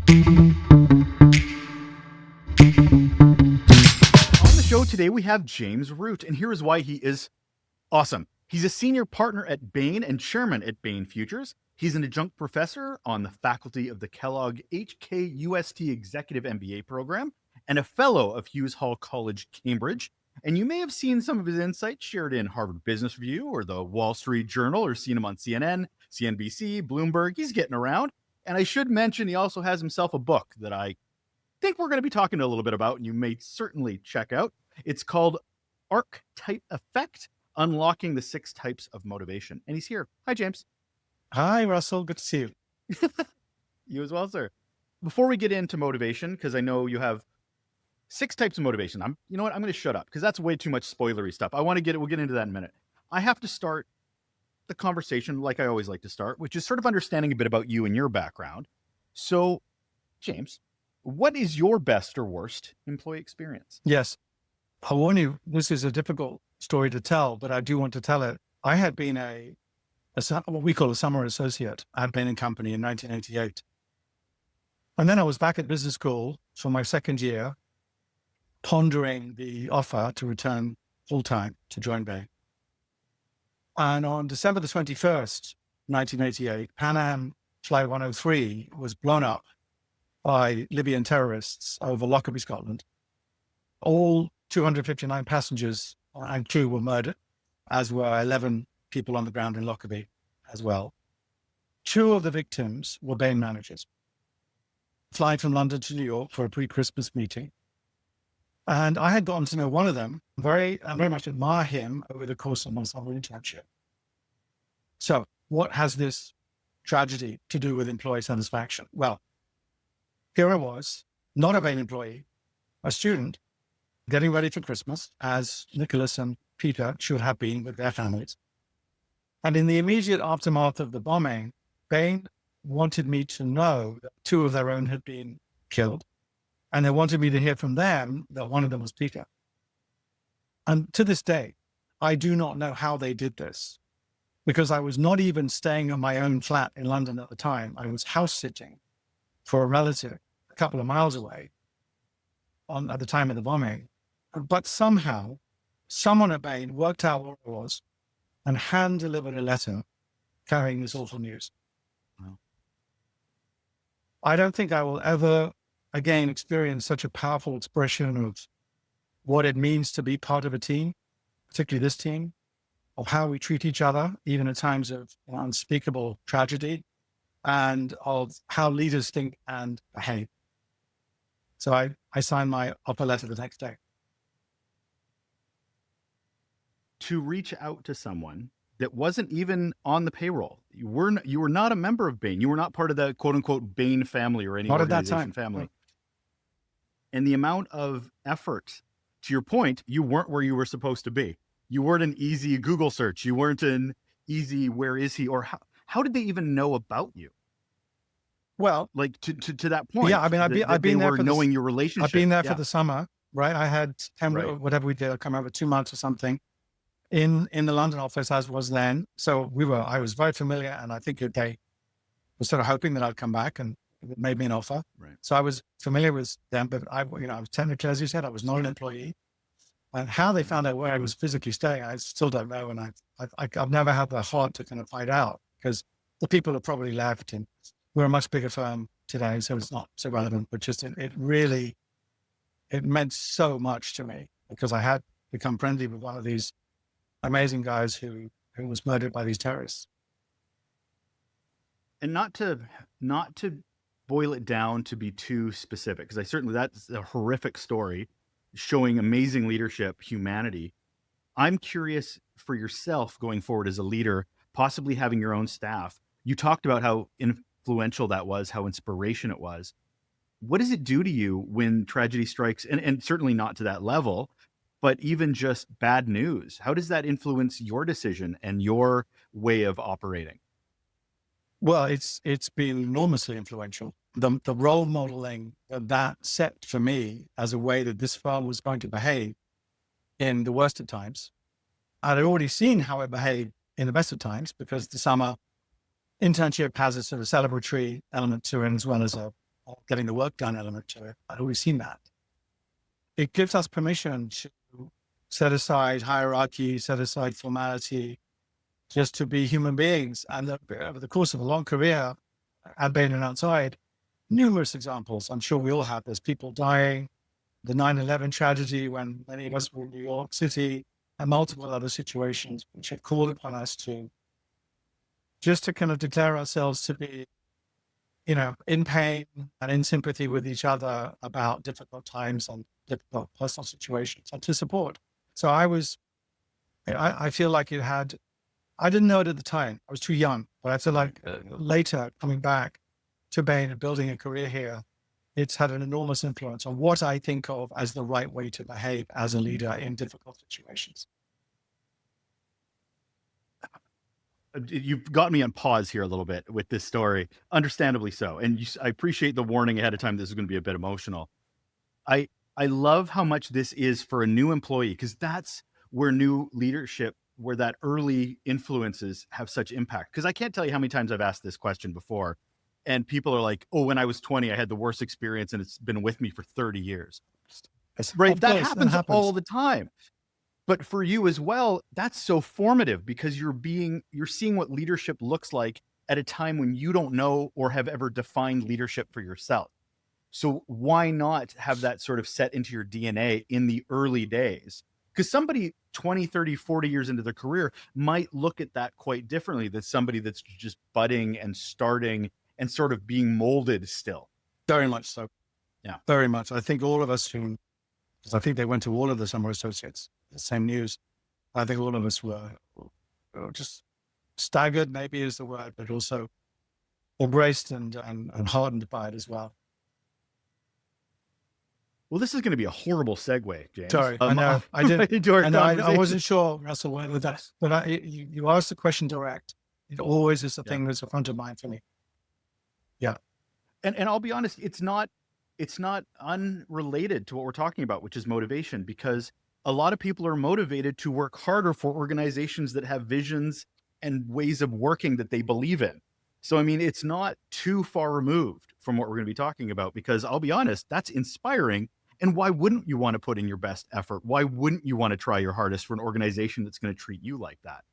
On the show today, we have James Root, and here is why he is awesome. He's a senior partner at Bain and chairman at Bain Futures. He's an adjunct professor on the faculty of the Kellogg HKUST Executive MBA program and a fellow of Hughes Hall College, Cambridge. And you may have seen some of his insights shared in Harvard Business Review or the Wall Street Journal, or seen him on CNN, CNBC, Bloomberg. He's getting around. And I should mention, he also has himself a book that I think we're going to be talking a little bit about, and you may certainly check out. It's called Archetype Effect: Unlocking the 6 Types of Motivation. And he's here. Hi, James. Hi, Russell. Good to see you. You as well, sir. Before we get into motivation, because I know you have 6 types of motivation. You know what? I'm going to shut up because that's way too much spoilery stuff. We'll get into that in a minute. I have to start the conversation like I always like to start, which is sort of understanding a bit about you and your background. So, James, what is your best or worst employee experience? Yes. I warn you, this is a difficult story to tell, but I do want to tell it. I had been what we call a summer associate at Bain & Company in 1988. And then I was back at business school for my second year, pondering the offer to return full-time to join Bain. And on December the 21st, 1988, Pan Am Flight 103 was blown up by Libyan terrorists over Lockerbie, Scotland. All 259 passengers and crew were murdered, as were 11 people on the ground in Lockerbie as well. 2 of the victims were Bain managers, flying from London to New York for a pre-Christmas meeting. And I had gotten to know one of them, very much admire him over the course of my summer internship. So what has this tragedy to do with employee satisfaction? Well, here I was, not a Bain employee, a student, getting ready for Christmas, as Nicholas and Peter should have been with their families. And in the immediate aftermath of the bombing, Bain wanted me to know that 2 of their own had been killed. And they wanted me to hear from them that one of them was Peter. And to this day, I do not know how they did this, because I was not even staying in my own flat in London at the time. I was house sitting for a relative a couple of miles away at the time of the bombing. But somehow, someone at Bain worked out what it was and hand-delivered a letter carrying this awful news. Wow. I don't think I will ever again experience such a powerful expression of what it means to be part of a team, particularly this team, of how we treat each other, even at times of unspeakable tragedy, and of how leaders think and behave. So I signed my offer letter the next day. To reach out to someone that wasn't even on the payroll. You were not a member of Bain. You were not part of the quote unquote Bain family or any Not at that organization time. family. Right. And the amount of effort, to your point, you weren't where you were supposed to be. You weren't an easy Google search. You weren't an easy, where is he? Or how did they even know about you? Well, like to that point. Yeah, I mean, I've been there for knowing your relationship. I've been there for the summer, right? I had 10, Right. whatever we did, I come over 2 months or something in the London office as was then. So I was very familiar, and I think they were sort of hoping that I'd come back, and it made me an offer. Right. So I was familiar with them, but I was technically, as you said, I was not an employee. And how they found out where I was physically staying, I still don't know. And I've never had the heart to kind of find out, because the people have probably left, and we're a much bigger firm today, so it's not so relevant. But just it meant so much to me, because I had become friendly with one of these amazing guys who was murdered by these terrorists. And not to boil it down to be too specific, because that's a horrific story showing amazing leadership, humanity. I'm curious for yourself going forward as a leader, possibly having your own staff. You talked about how influential that was, how inspiration it was. What does it do to you when tragedy strikes, and certainly not to that level, but even just bad news? How does that influence your decision and your way of operating? Well, it's been enormously influential. The role modeling that set for me as a way that this firm was going to behave in the worst of times. I'd already seen how it behaved in the best of times, because the summer internship has a sort of celebratory element to it, as well as a or getting the work done element to it. I'd always seen that. It gives us permission to set aside hierarchy, set aside formality, just to be human beings. And over the course of a long career at Bain and outside, numerous examples. I'm sure we all have. There's people dying, the 9/11 tragedy when many of us were in New York City, and multiple other situations which have called upon us to just to kind of declare ourselves to be, in pain and in sympathy with each other about difficult times and difficult personal situations, and to support. So I feel like I didn't know it at the time. I was too young, but I feel like later coming back to Bain and building a career here, it's had an enormous influence on what I think of as the right way to behave as a leader in difficult situations. You've got me on pause here a little bit with this story, understandably so. And I appreciate the warning ahead of time. This is going to be a bit emotional. I love how much this is for a new employee, because that's where new leadership, where that early influences have such impact. Because I can't tell you how many times I've asked this question before, and people are like, "Oh, when I was 20, I had the worst experience, and it's been with me for 30 years." Right? That happens all the time. But for you as well, that's so formative, because you're seeing what leadership looks like at a time when you don't know or have ever defined leadership for yourself. So why not have that sort of set into your DNA in the early days? Because somebody 20, 30, 40 years into their career might look at that quite differently than somebody that's just budding and starting and sort of being molded still. Very much so. Yeah. Very much. I think all of us because I think they went to all of the summer associates, the same news. I think all of us were just staggered, maybe is the word, but also embraced and hardened by it as well. Well, this is going to be a horrible segue, James. Sorry, I know. I did. I wasn't sure, Russell, whether that's, but you asked the question direct. It always is the thing that's a front of mind for me. Yeah. And I'll be honest, it's not unrelated to what we're talking about, which is motivation, because a lot of people are motivated to work harder for organizations that have visions and ways of working that they believe in. So, I mean, it's not too far removed from what we're going to be talking about, because I'll be honest, that's inspiring. And why wouldn't you want to put in your best effort? Why wouldn't you want to try your hardest for an organization that's going to treat you like that?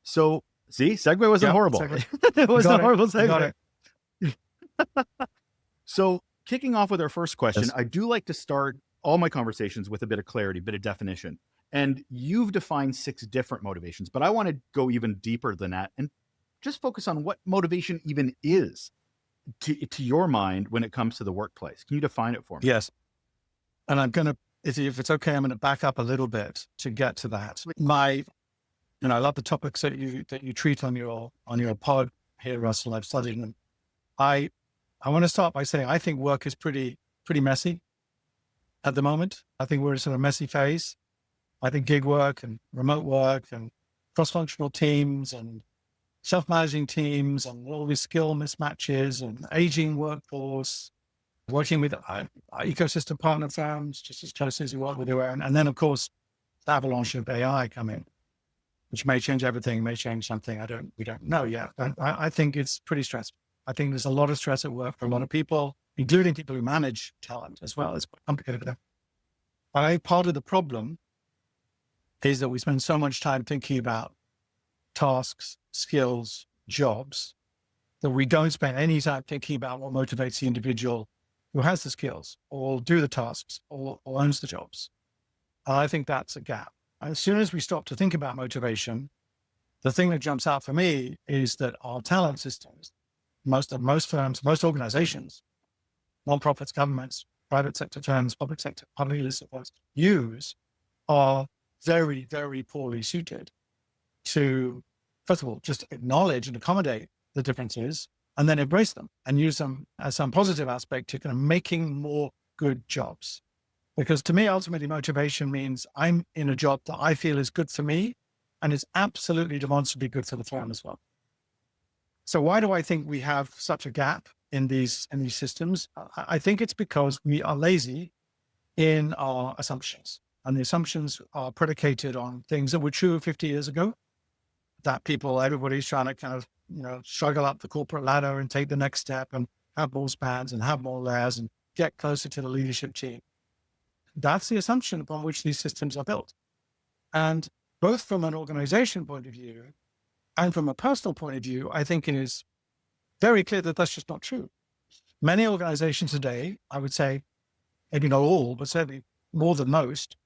So, see, segue wasn't horrible. It wasn't a horrible segue. So, kicking off with our first question, yes. I do like to start all my conversations with a bit of clarity, a bit of definition. And you've defined 6 different motivations, but I want to go even deeper than that and just focus on what motivation even is to your mind when it comes to the workplace. Can you define it for me? Yes. And I'm going to, if it's okay, I'm going to back up a little bit to get to that. I love the topics that you treat on your pod here, Russell. I've studied them. I want to start by saying I think work is pretty messy at the moment. I think we're in a sort of messy phase. I think gig work and remote work and cross-functional teams and self-managing teams and all these skill mismatches and aging workforce, working with our ecosystem partner firms, just as closely as you work with your own. And then, of course, the avalanche of AI coming, which may change everything, may change something. We don't know yet. But I think it's pretty stressful. I think there's a lot of stress at work for a lot of people, including people who manage talent as well. It's quite complicated. But I think part of the problem is that we spend so much time thinking about tasks, skills, jobs, that we don't spend any time thinking about what motivates the individual who has the skills or do the tasks or owns the jobs. And I think that's a gap. As soon as we stop to think about motivation, the thing that jumps out for me is that our talent systems, most firms, most organizations, nonprofits, governments, private sector firms, public sector, publicly listed ones, use are very, very poorly suited to, first of all, just acknowledge and accommodate the differences and then embrace them and use them as some positive aspect to kind of making more good jobs. Because to me, ultimately, motivation means I'm in a job that I feel is good for me and is absolutely demonstrably good for the firm as well. So why do I think we have such a gap in these systems? I think it's because we are lazy in our assumptions. And the assumptions are predicated on things that were true 50 years ago, that everybody's trying to kind of, struggle up the corporate ladder and take the next step. And have more spans and have more layers and get closer to the leadership team. That's the assumption upon which these systems are built. And both from an organization point of view and from a personal point of view, I think it is very clear that that's just not true. Many organizations today, I would say, maybe not all, but certainly more than most,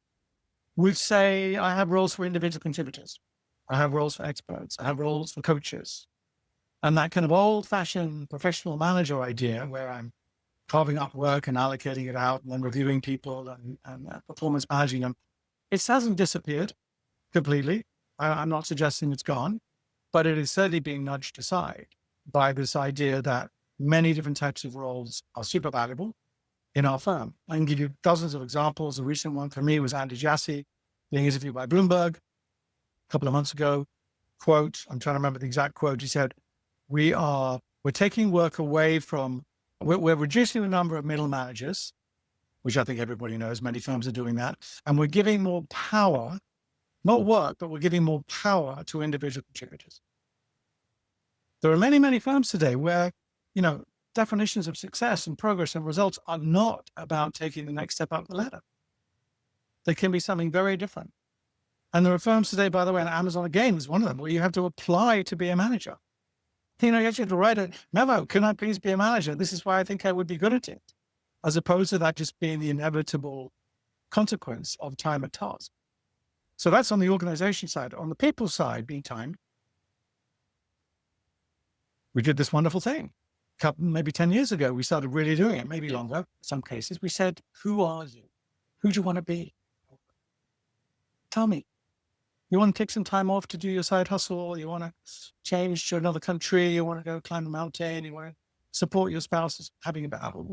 would say, I have roles for individual contributors. I have roles for experts. I have roles for coaches. And that kind of old-fashioned professional manager idea where I'm carving up work and allocating it out and then reviewing people and performance managing them, it hasn't disappeared completely. I'm not suggesting it's gone, but it is certainly being nudged aside by this idea that many different types of roles are super valuable in our firm. I can give you dozens of examples. A recent one for me was Andy Jassy being interviewed by Bloomberg a couple of months ago. Quote, I'm trying to remember the exact quote. He said, we're taking work away from, we're reducing the number of middle managers, which I think everybody knows, many firms are doing that. And we're giving more power, not work, but we're giving more power to individual contributors. There are many, many firms today where, definitions of success and progress and results are not about taking the next step up the ladder. They can be something very different. And there are firms today, by the way, and Amazon again is one of them, where you have to apply to be a manager. You actually have to write a memo. Can I please be a manager? This is why I think I would be good at it, as opposed to that just being the inevitable consequence of time at task. So that's on the organization side. On the people side, meantime, we did this wonderful thing. Maybe 10 years ago, we started really doing it, maybe longer in some cases. We said, who are you? Who do you want to be? Tell me. You want to take some time off to do your side hustle? You want to change to another country? You want to go climb a mountain? You want to support your spouse having a battle?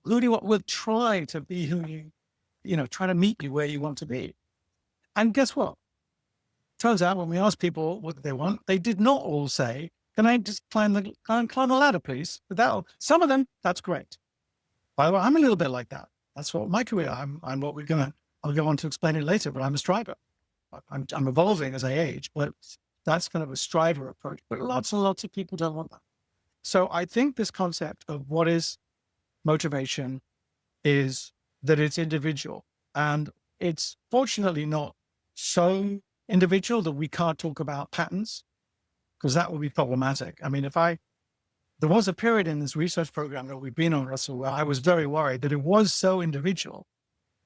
Who do you want? We'll try to be who try to meet you where you want to be. And guess what? Turns out when we asked people what they want, they did not all say, can I just climb the ladder, please? Some of them, that's great. By the way, I'm a little bit like that. That's what my career, I'm what I'll go on to explain it later, but I'm a striver. I'm evolving as I age, but that's kind of a striver approach. But lots and lots of people don't want that. So I think this concept of what is motivation is that it's individual. And it's fortunately not so individual that we can't talk about patterns, because that would be problematic. I mean, there was a period in this research program that we've been on, Russell, where I was very worried that it was so individual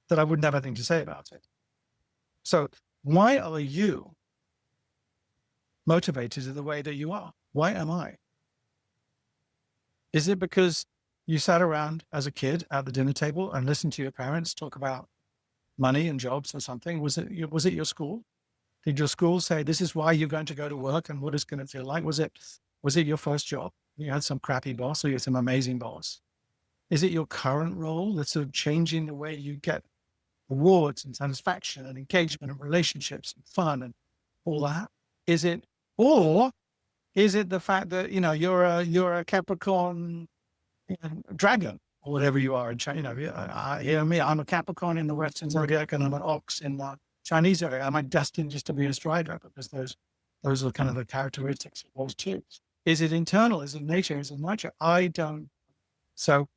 that I wouldn't have anything to say about it. So why are you motivated in the way that you are? Why am I? Is it because you sat around as a kid at the dinner table and listened to your parents talk about money and jobs or something? Was it your school? Did your school say, this is why you're going to go to work and what it's going to feel like? Was it your first job? You had some crappy boss or you had some amazing boss? Is it your current role that's sort of changing the way you get awards and satisfaction and engagement and relationships and fun and all that? Or is it the fact that, you're a Capricorn dragon or whatever you are in China? I'm a Capricorn in the Western zodiac and I'm an ox in the Chinese area. Am I destined just to be a strider? Because those are kind of the characteristics of those two. Is it internal? Is it nature? Is it nurture? I don't. So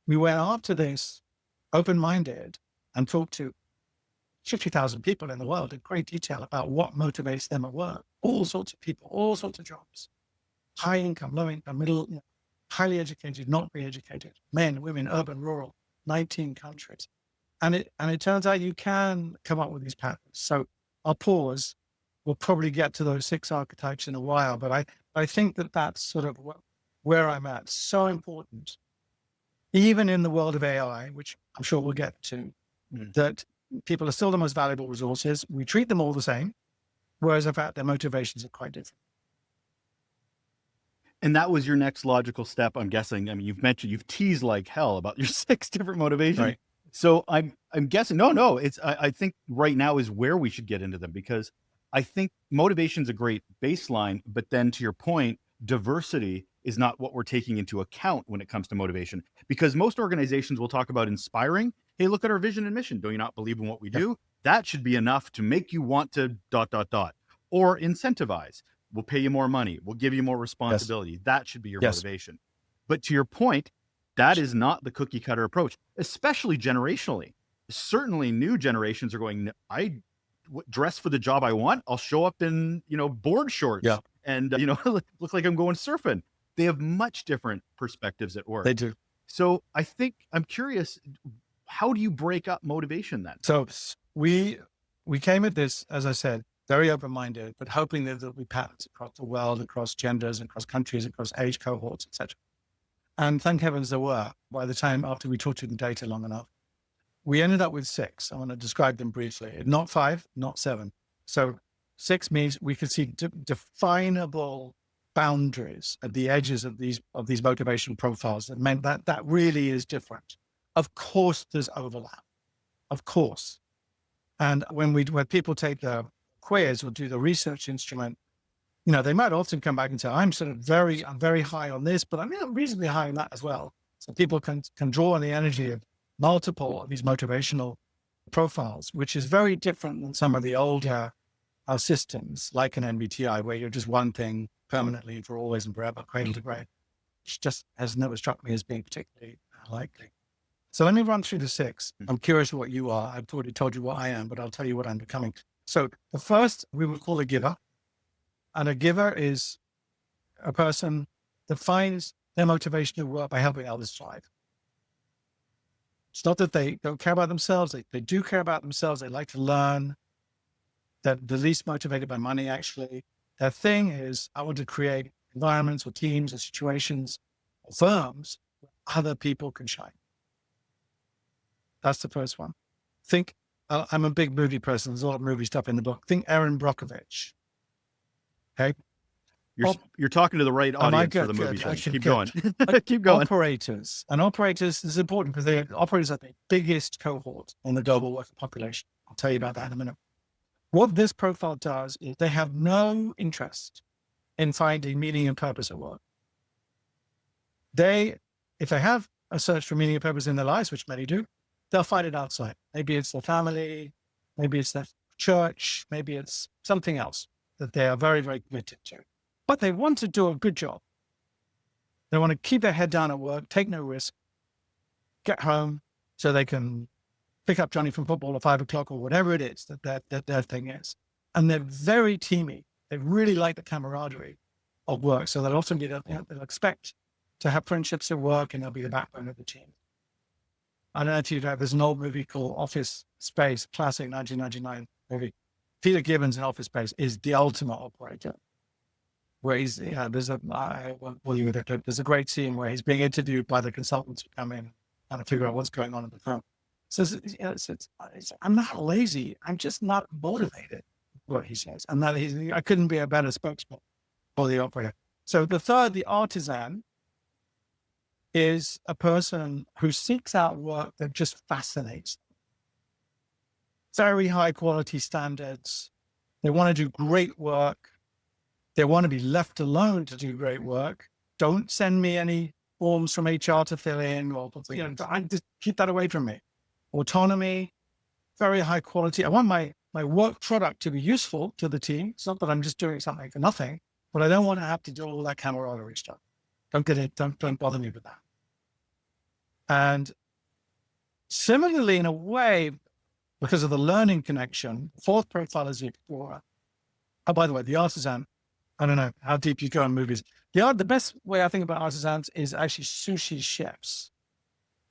we went after this open-minded and talked to 50,000 people in the world in great detail about what motivates them at work. All sorts of people, all sorts of jobs, high income, low income, middle, highly educated, not very educated, men, women, urban, rural, 19 countries. And it turns out you can come up with these patterns. So I'll pause. We'll probably get to those 6 archetypes in a while, but I think that's sort of where I'm at. So important, even in the world of AI, which I'm sure we'll get to, that people are still the most valuable resources. We treat them all the same, whereas in fact, their motivations are quite different. And that was your next logical step, I'm guessing. I mean, you've teased like hell about your 6 different motivations. Right. So I'm guessing, no, I think right now is where we should get into them, because I think motivation is a great baseline, but then to your point, diversity is not what we're taking into account when it comes to motivation, because most organizations will talk about inspiring. Hey, look at our vision and mission. Do you not believe in what we do? That should be enough to make you want to ... Or incentivize. We'll pay you more money. We'll give you more responsibility. That should be your motivation. But to your point, That is not the cookie cutter approach, especially generationally. Certainly new generations are going, dress for the job I want. I'll show up in, board shorts Yeah, and, look like I'm going surfing. They have much different perspectives at work. they do. So I'm curious, how do you break up motivation then? So we came at this, as I said, very open-minded, but hoping that there'll be patterns across the world, across genders, across countries, across age cohorts, etc. And thank heavens there were. By the time after we talked through the data long enough, we ended up with 6. I want to describe them briefly. Not 5, not 7. So 6 means we could see definable boundaries at the edges of these motivational profiles that meant that really is different. Of course, there's overlap. Of course. And when people take the quiz or do the research instrument, they might often come back and say, I'm very high on this, but I'm reasonably high on that as well. So people can draw on the energy of multiple of these motivational profiles, which is very different than some of the older systems like an MBTI, where you're just one thing permanently for always and forever, cradle to grave, which just has never struck me as being particularly likely. So let me run through the 6. I'm curious what you are. I've already told you what I am, but I'll tell you what I'm becoming. So the first we would call a giver. And a giver is a person that finds their motivation to work by helping others thrive. It's not that they don't care about themselves. They do care about themselves. They like to learn. They're the least motivated by money, actually. Their thing is, I want to create environments or teams or situations or firms where other people can shine. That's the first one. Think, I'm a big movie person. There's a lot of movie stuff in the book. Think Erin Brockovich. Okay. You're talking to the right audience for the movie thing. Keep going. Keep going. Operators. And operators is important because operators are the biggest cohort in the global worker population. I'll tell you about that in a minute. What this profile does is they have no interest in finding meaning and purpose at work. If they have a search for meaning and purpose in their lives, which many do, they'll find it outside. Maybe it's their family, maybe it's their church, maybe it's something else that they are very, very committed to. But they want to do a good job. They want to keep their head down at work, take no risk, get home so they can pick up Johnny from football at 5 o'clock or whatever it is that their thing is. And they're very teamy. They really like the camaraderie of work. So they'll often they'll expect to have friendships at work and they'll be the backbone of the team. I don't know if you've heard, there's an old movie called Office Space, classic 1999 movie. Peter Gibbons in Office Space is the ultimate operator. Where there's a great scene where he's being interviewed by the consultants who come in and figure out what's going on in the firm. So I'm not lazy. I'm just not motivated, what he says. And that I couldn't be a better spokesman for the operator. So the third, the artisan, is a person who seeks out work that just fascinates them. Very high quality standards. They want to do great work. They want to be left alone to do great work. Don't send me any forms from HR to fill in, or just keep that away from me. Autonomy, very high quality. I want my work product to be useful to the team. It's not that I'm just doing something for nothing, but I don't want to have to do all that camaraderie stuff. Don't get it. Don't bother me with that. And similarly, in a way, because of the learning connection, fourth profile is the explorer. Oh, by the way, the artisan, I don't know how deep you go in movies. The best way I think about artisans is actually sushi chefs.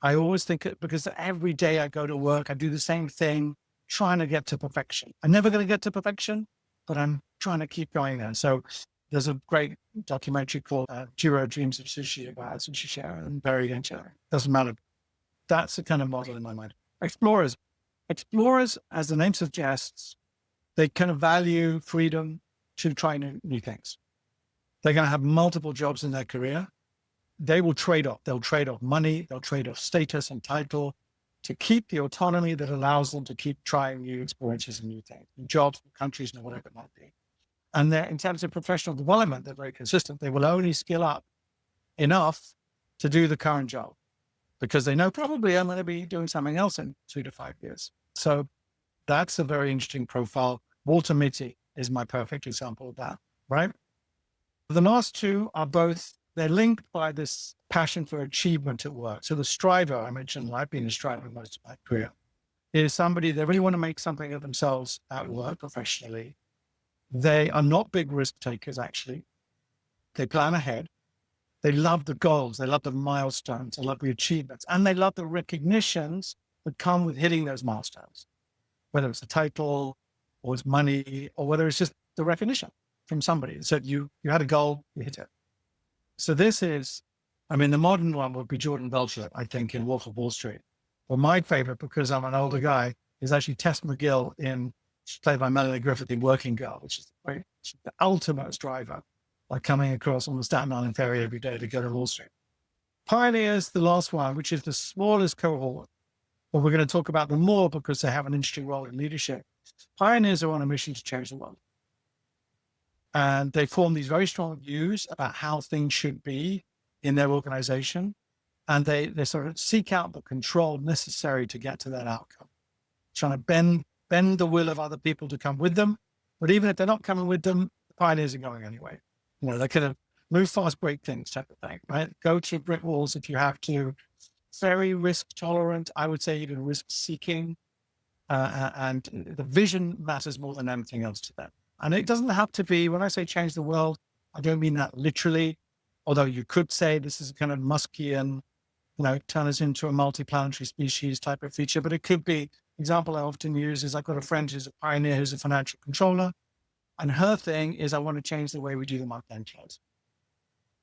I always think it because every day I go to work, I do the same thing, trying to get to perfection. I'm never going to get to perfection, but I'm trying to keep going there. So there's a great documentary called Jiro Dreams of Sushi about sushi chef and Barry Gencher. Doesn't matter. That's the kind of model in my mind. Explorers, as the name suggests, they kind of value freedom to try new things. They're going to have multiple jobs in their career. They will trade off. They'll trade off money. They'll trade off status and title to keep the autonomy that allows them to keep trying new experiences and new things, new jobs, new countries, and whatever it might be. And in terms of professional development, they're very consistent. They will only skill up enough to do the current job because they know probably I'm going to be doing something else in 2 to 5 years. So that's a very interesting profile. Walter Mitty is my perfect example of that, right? The last two are both they're linked by this passion for achievement at work. So the striver, I mentioned, I've been a striver most of my career, is somebody they really want to make something of themselves at work professionally. They are not big risk takers, actually. They plan ahead. They love the goals. They love the milestones. They love the achievements. And they love the recognitions that come with hitting those milestones, whether it's a title or it's money or whether it's just the recognition from somebody. So you had a goal, you hit it. So this is, I mean, the modern one would be Jordan Belcher, I think, in Wolf of Wall Street. Well, my favorite, because I'm an older guy, is actually Tess McGill played by Melanie Griffith in Working Girl, which is the ultimate striver, like coming across on the Staten Island ferry every day to go to Wall Street. Pioneers, the last one, which is the smallest cohort, but we're going to talk about them more because they have an interesting role in leadership. Pioneers are on a mission to change the world. And they form these very strong views about how things should be in their organization. And they sort of seek out the control necessary to get to that outcome, trying to bend the will of other people to come with them. But even if they're not coming with them, the pioneers are going anyway. They kind of move fast, break things type of thing, right? Go to brick walls if you have to. Very risk tolerant, I would say even risk seeking. And the vision matters more than anything else to them. And it doesn't have to be, when I say change the world, I don't mean that literally, although you could say this is a kind of Muskian, turn us into a multi-planetary species type of feature, but it could be, example I often use is I've got a friend who's a pioneer, who's a financial controller, and her thing is I want to change the way we do the month-end close.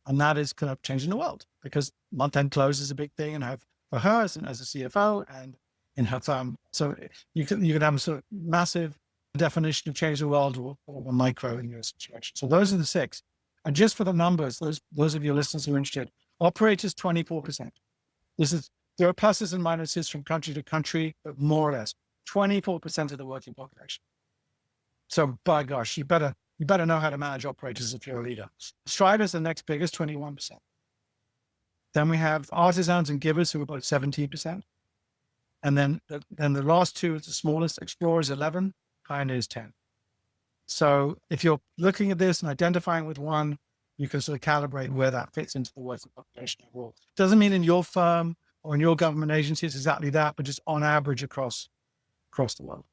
And that is kind of changing the world because month-end close is a big thing and for her as a CFO and in her firm. So you can have a sort of massive definition of change the world or micro in your situation. So those are the 6. And just for the numbers, those of your listeners who are interested, operators 24%. There are pluses and minuses from country to country, but more or less 24% of the working population. So by gosh, you better know how to manage operators if you're a leader. Strivers are the next biggest, 21%. Then we have artisans and givers who are about 17%. And then the last 2 is the smallest, explorers 11, pioneers 10. So if you're looking at this and identifying with one, you can sort of calibrate where that fits into the working population overall. Doesn't mean in your firm or in your government agency it's exactly that, but just on average across the world.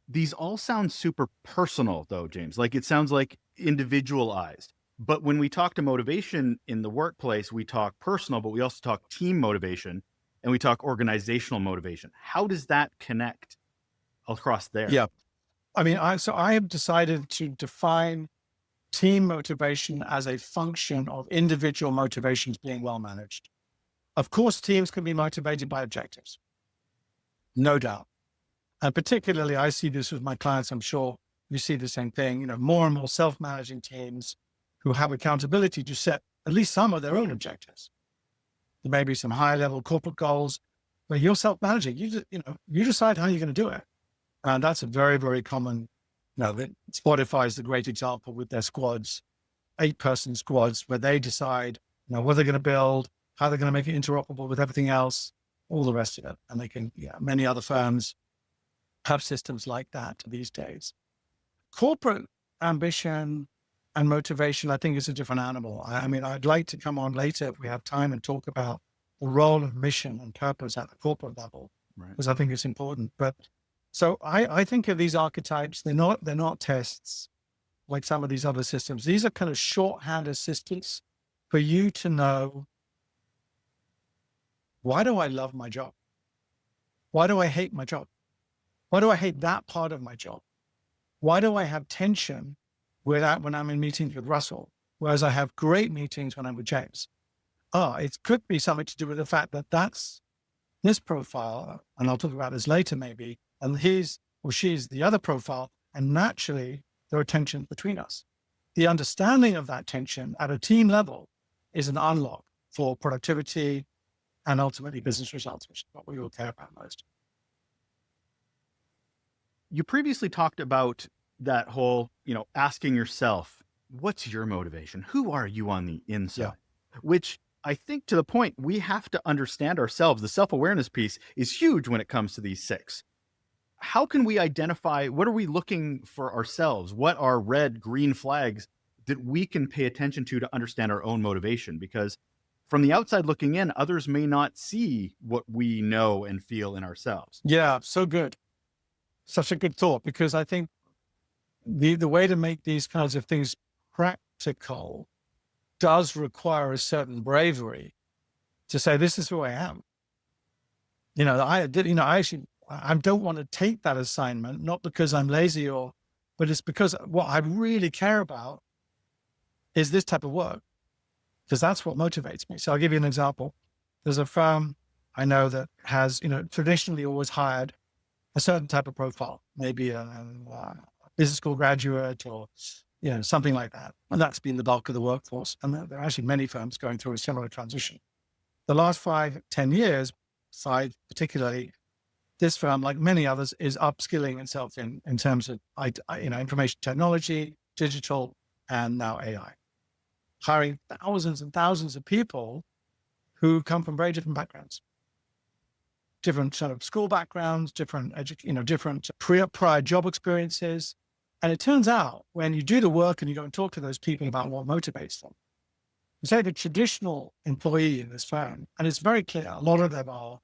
These all sound super personal though, James. Like it sounds like individualized. But when we talk to motivation in the workplace, we talk personal, but we also talk team motivation and we talk organizational motivation. How does that connect across there? Yeah. I mean, I have decided to define team motivation as a function of individual motivations being well managed. Of course, teams can be motivated by objectives, no doubt. And particularly, I see this with my clients. I'm sure you see the same thing, more and more self-managing teams who have accountability to set at least some of their own objectives. There may be some high level corporate goals, but you're self-managing. You decide how you're going to do it. And that's a very, very common, Spotify is the great example with their squads, 8-person squads, where they decide, what they're going to build, how they're going to make it interoperable with everything else, all the rest of it. And they can, many other firms have systems like that these days. Corporate ambition and motivation, I think, is a different animal. I mean, I'd like to come on later if we have time and talk about the role of mission and purpose at the corporate level, right, because I think it's important. But so I think of these archetypes, they're not tests like some of these other systems. These are kind of shorthand assistants for you to know, why do I love my job? Why do I hate my job? Why do I hate that part of my job? Why do I have tension with that when I'm in meetings with Russell, whereas I have great meetings when I'm with James? It could be something to do with the fact that that's this profile, and I'll talk about this later maybe, and his or she's the other profile, and naturally there are tensions between us. The understanding of that tension at a team level is an unlock for productivity and ultimately business results, which is what we all care about most. You previously talked about that whole, asking yourself, what's your motivation? Who are you on the inside? Yeah. Which I think to the point we have to understand ourselves. The self-awareness piece is huge when it comes to these 6. How can we identify, what are we looking for ourselves? What are red, green flags that we can pay attention to understand our own motivation? Because from the outside looking in, others may not see what we know and feel in ourselves. Yeah, so good. Such a good thought, because I think the way to make these kinds of things practical does require a certain bravery to say, this is who I am. I don't want to take that assignment, not because I'm lazy but it's because what I really care about is this type of work, because that's what motivates me. So I'll give you an example. There's a firm I know that has, traditionally always hired a certain type of profile, maybe a business school graduate or, something like that. And that's been the bulk of the workforce. And there are actually many firms going through a similar transition. The last 5-10 years, side particularly, this firm, like many others, is upskilling itself in terms of, information technology, digital, and now AI. Hiring thousands and thousands of people who come from very different backgrounds, different sort of school backgrounds, different prior job experiences. And it turns out when you do the work and you go and talk to those people about what motivates them, you say the traditional employee in this firm, and it's very clear, a lot of them are,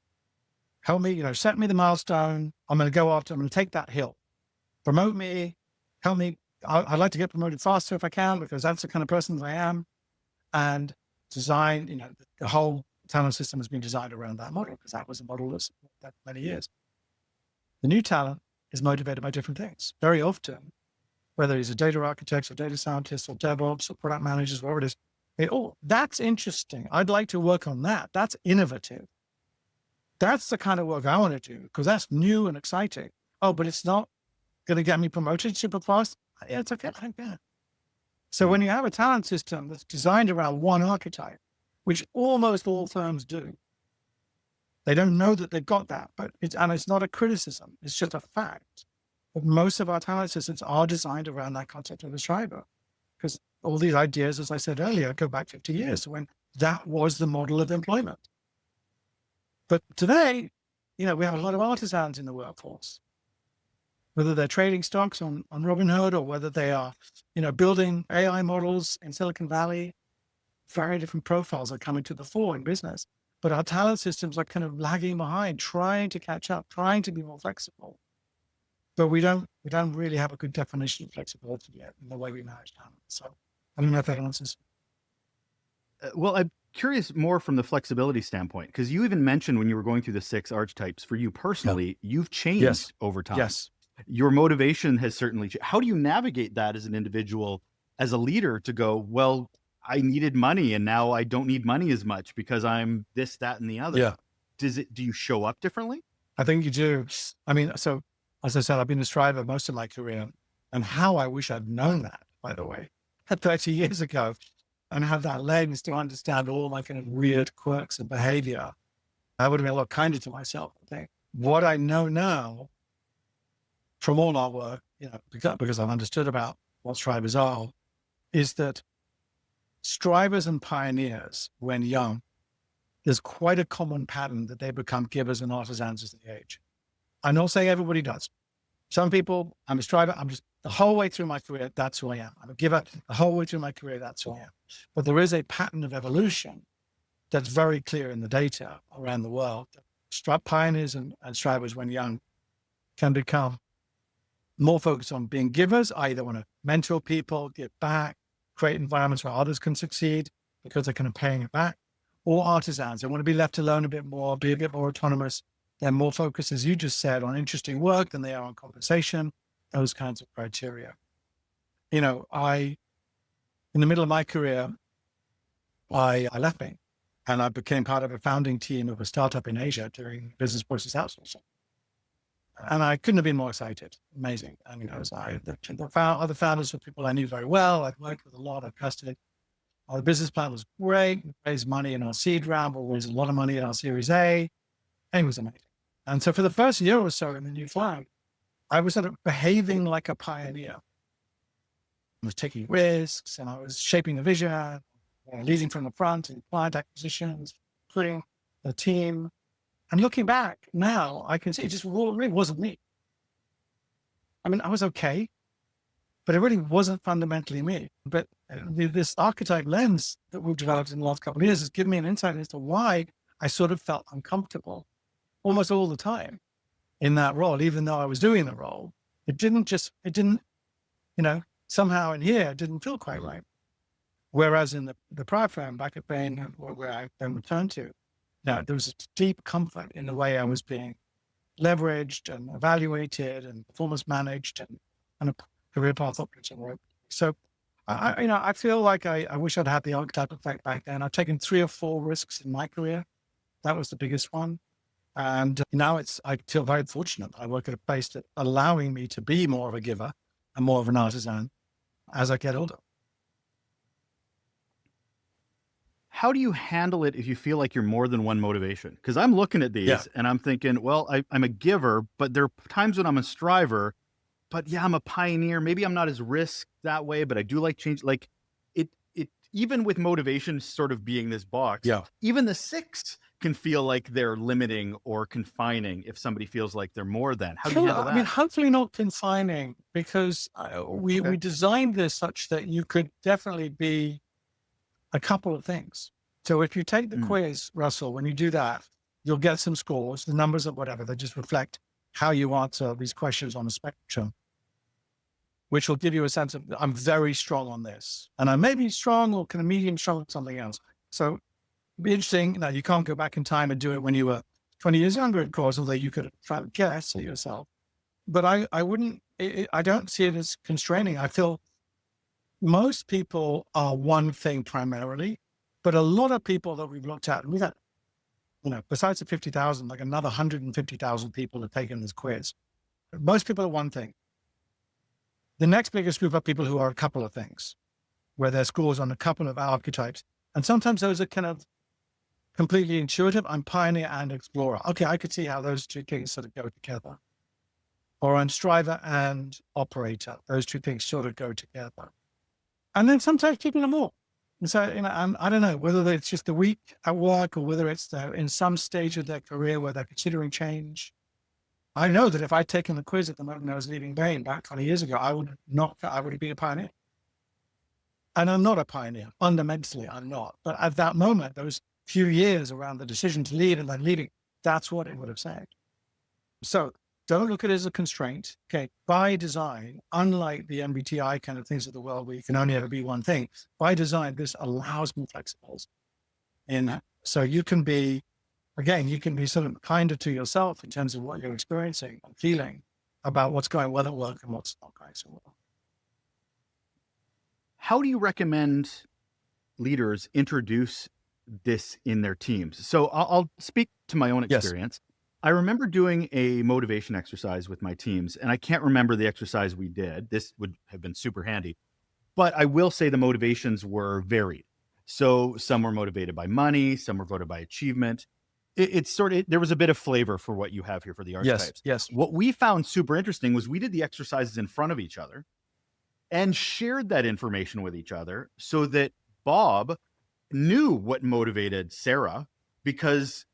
help me, set me the milestone. I'm going to take that hill, promote me, help me. I'd like to get promoted faster if I can, because that's the kind of person that I am. And design, the whole talent system has been designed around that model, because that was a model that many years. The new talent is motivated by different things. Very often, whether he's a data architect or data scientist or DevOps or product managers, whatever it is, that's interesting. I'd like to work on that. That's innovative. That's the kind of work I want to do, because that's new and exciting. Oh, but it's not going to get me promoted super fast. Yeah, it's okay. I don't care. So when you have a talent system that's designed around one archetype, which almost all firms do, they don't know that they've got that, and it's not a criticism. It's just a fact. But most of our talent systems are designed around that concept of the striver, because all these ideas, as I said earlier, go back 50 years when that was the model of employment. But today, we have a lot of artisans in the workforce, whether they're trading stocks on Robinhood or whether they are, building AI models in Silicon Valley. Very different profiles are coming to the fore in business, but our talent systems are kind of lagging behind, trying to catch up, trying to be more flexible. But we don't really have a good definition of flexibility yet in the way we manage talent. So I don't know if that answers. Well, I'm curious more from the flexibility standpoint, because you even mentioned when you were going through the 6 archetypes for you personally, you've changed over time. Yes. Your motivation has certainly changed. How do you navigate that as an individual, as a leader, to go, well, I needed money and now I don't need money as much because I'm this, that, and the other. Yeah. Do you show up differently? I think you do. I mean, so as I said, I've been a striver most of my career, and how I wish I'd known that, by the way, 30 years ago, and have that lens to understand all my kind of weird quirks of behavior. I would have been a lot kinder to myself, I think. What I know now from all our work, because I've understood about what strivers are, is that strivers and pioneers, when young, there's quite a common pattern that they become givers and artisans as they age. I'm not saying everybody does. Some people, I'm a striver, I'm just the whole way through my career, that's who I am. I'm a giver the whole way through my career, that's who I am. But there is a pattern of evolution that's very clear in the data around the world. Pioneers and strivers, when young, can become more focused on being givers, i.e. they want to mentor people, give back, create environments where others can succeed because they're kind of paying it back, or artisans. They want to be left alone a bit more, be a bit more autonomous. They're more focused, as you just said, on interesting work than they are on compensation, those kinds of criteria. In the middle of my career, I left Bain and I became part of a founding team of a startup in Asia doing business process outsourcing. And I couldn't have been more excited. Amazing. I mean, other founders were people I knew very well. I'd worked with a lot. I've trusted. Our business plan was great. We raised money in our seed round. We raised a lot of money in our Series A. And it was amazing. And so for the first year or so in the new firm, I was sort of behaving like a pioneer. I was taking risks and I was shaping the vision, leading from the front in client acquisitions, putting the team. And looking back now, I can see it just really wasn't me. I mean, I was okay. but it really wasn't fundamentally me. But this archetype lens that we've developed in the last couple of years has given me an insight as to why I sort of felt uncomfortable almost all the time in that role, even though I was doing the role. It didn't, somehow in here, it didn't feel quite right. Whereas in the prior firm back at Bain, where I then returned to, now there was a deep comfort in the way I was being leveraged and evaluated and performance managed and a career path option. Right. So I feel like I wish I'd had the archetype effect back then. I've taken 3 or 4 risks in my career. That was the biggest one. And now I feel very fortunate. I work at a place that's allowing me to be more of a giver and more of an artisan as I get older. How do you handle it if you feel like you're more than one motivation? Because I'm looking at these and I'm thinking, well, I'm a giver, but there are times when I'm a striver, but yeah, I'm a pioneer. Maybe I'm not as risk that way, but I do like change. Like it even with motivation sort of being this box, even the 6 can feel like they're limiting or confining if somebody feels like they're more than. How do you handle that? I mean, hopefully not confining, because we designed this such that you could definitely be a couple of things. So if you take the quiz, Russell, when you do that, you'll get some scores, the numbers of whatever, that just reflect how you answer these questions on a spectrum, which will give you a sense of, I'm very strong on this, and I may be strong or kind of medium strong on something else. So it'd be interesting. You can't go back in time and do it when you were 20 years younger, of course, although you could try to guess it yourself. But I wouldn't, I don't see it as constraining. I feel most people are one thing primarily, but a lot of people that we've looked at, we've had, besides the 50,000, like another 150,000 people have taken this quiz. Most people are one thing. The next biggest group are people who are a couple of things, where their scores on a couple of archetypes. And sometimes those are kind of completely intuitive. I'm pioneer and explorer. Okay, I could see how those 2 things sort of go together. Or I'm striver and operator. Those 2 things sort of go together. And then sometimes people are more. And so, I don't know whether it's just the week at work or whether it's in some stage of their career where they're considering change. I know that if I'd taken the quiz at the moment I was leaving Bain back 20 years ago, I would have been a pioneer. And I'm not a pioneer. Fundamentally, I'm not. But at that moment, those few years around the decision to lead and then leaving, that's what it would have said. So don't look at it as a constraint. Okay. By design, unlike the MBTI kind of things of the world where you can only ever be one thing, by design, this allows more flexibility. And so you can be sort of kinder to yourself in terms of what you're experiencing and feeling about what's going well at work and what's not going so well. How do you recommend leaders introduce this in their teams? So I'll speak to my own experience. Yes. I remember doing a motivation exercise with my teams, and I can't remember the exercise we did. This would have been super handy, but I will say the motivations were varied. So some were motivated by money, some were motivated by achievement. It's sort of, there was a bit of flavor for what you have here for the archetypes. Yes. What we found super interesting was we did the exercises in front of each other and shared that information with each other so that Bob knew what motivated Sarah, because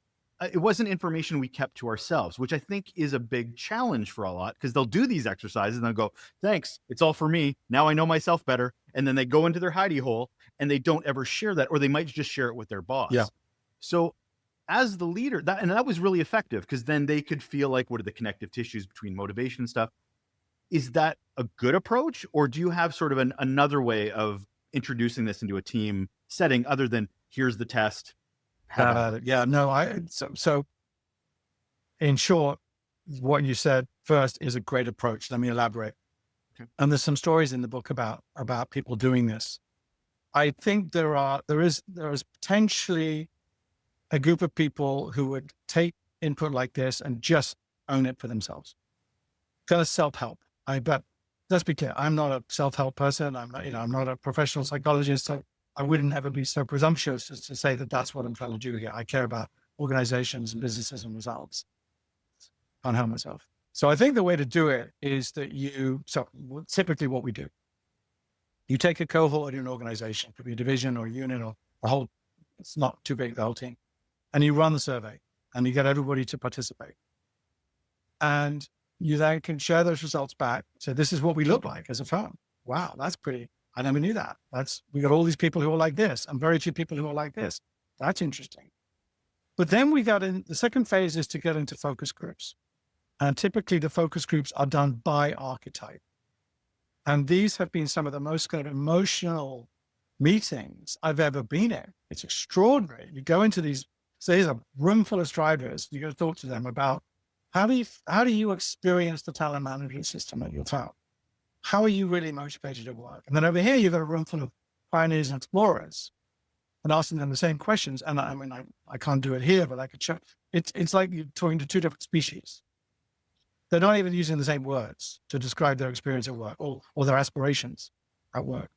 it wasn't information we kept to ourselves, which I think is a big challenge for a lot, because they'll do these exercises and they'll go, thanks, it's all for me. Now I know myself better. And then they go into their hidey hole and they don't ever share that, or they might just share it with their boss. Yeah. So as the leader, that was really effective, because then they could feel like, what are the connective tissues between motivation and stuff? Is that a good approach, or do you have sort of another way of introducing this into a team setting other than here's the test? So in short, what you said first is a great approach. Let me elaborate. Okay. And there's some stories in the book about people doing this. I think there is potentially a group of people who would take input like this and just own it for themselves. Kind of self-help. But let's be clear, I'm not a self-help person. I'm not a professional psychologist. So I wouldn't ever be so presumptuous as to say that that's what I'm trying to do here. I care about organizations and businesses and results. Can't help myself. So I think the way to do it is that typically what we do, you take a cohort in an organization, it could be a division or a unit or a whole, it's not too big, the whole team. And you run the survey and you get everybody to participate. And you then can share those results back. So this is what we look like as a firm. wow, that's pretty. I never knew that. We got all these people who are like this and very few people who are like this. That's interesting. But then we got in, the second phase is to get into focus groups. And typically the focus groups are done by archetype. And these have been some of the most kind of emotional meetings I've ever been in. It's extraordinary. You go into these, so there's a room full of strivers. You go to talk to them about how do you experience the talent management system at your firm? How are you really motivated at work? And then over here, you've got a room full of pioneers and explorers and asking them the same questions. And I mean, I can't do it here, but I could show. It's like you're talking to two different species. They're not even using the same words to describe their experience at work or their aspirations at work.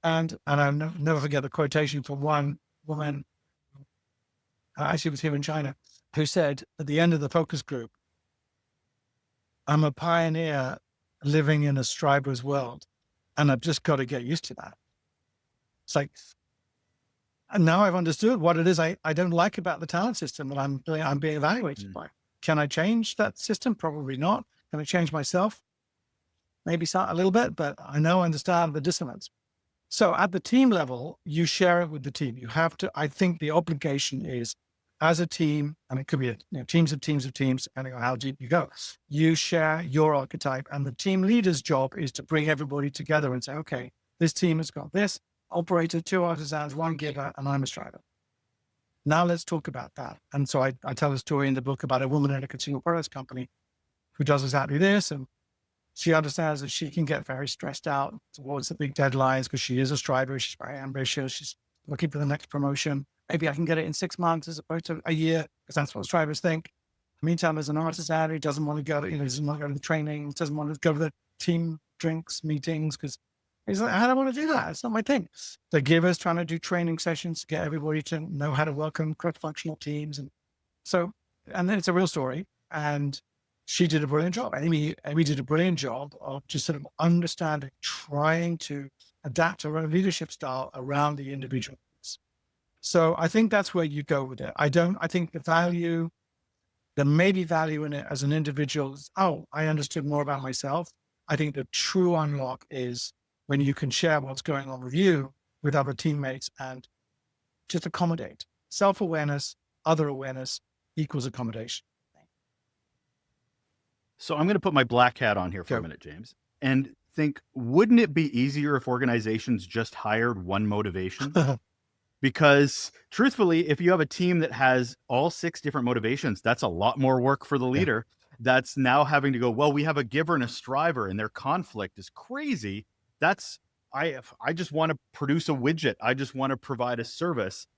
And I'll never forget the quotation from one woman, actually was here in China, who said at the end of the focus group, I'm a pioneer living in a striver's world, and I've just got to get used to that. It's like, and now I've understood what it is I don't like about the talent system that I'm being evaluated by. Can I change that system? Probably not. Can I change myself? Maybe a little bit, but I understand the dissonance. So at the team level, you share it with the team. You have to, I think the obligation is as a team, and it could be teams of teams, depending on how deep you go, you share your archetype, and the team leader's job is to bring everybody together and say, okay, this team has got this operator, 2 artisans, 1 giver, and I'm a striver. Now let's talk about that. And so I tell a story in the book about a woman in a consumer products company who does exactly this. And she understands that she can get very stressed out towards the big deadlines because she is a striver. She's very ambitious. She's looking for the next promotion. Maybe I can get it in 6 months as opposed to a year, because that's what strivers think. Meantime, there's an artisan who doesn't want to go to, doesn't want to go to the training, doesn't want to go to the team drinks, meetings, because he's like, I don't want to do that. It's not my thing. The giver's trying to do training sessions to get everybody to know how to work on cross-functional teams. And so, and then it's a real story. And she did a brilliant job. Amy did a brilliant job of just sort of understanding, trying to adapt her own leadership style around the individuals. So I think that's where you go with it. I think there may be value in it as an individual. Oh, I understood more about myself. I think the true unlock is when you can share what's going on with you with other teammates and just accommodate. Self-awareness, other awareness equals accommodation. So I'm going to put my black hat on here for a minute, James, and think, wouldn't it be easier if organizations just hired one motivation? Because truthfully, if you have a team that has all 6 different motivations, that's a lot more work for the leader. That's now having to go, well, we have a giver and a striver and their conflict is crazy. I just want to produce a widget. I just want to provide a service.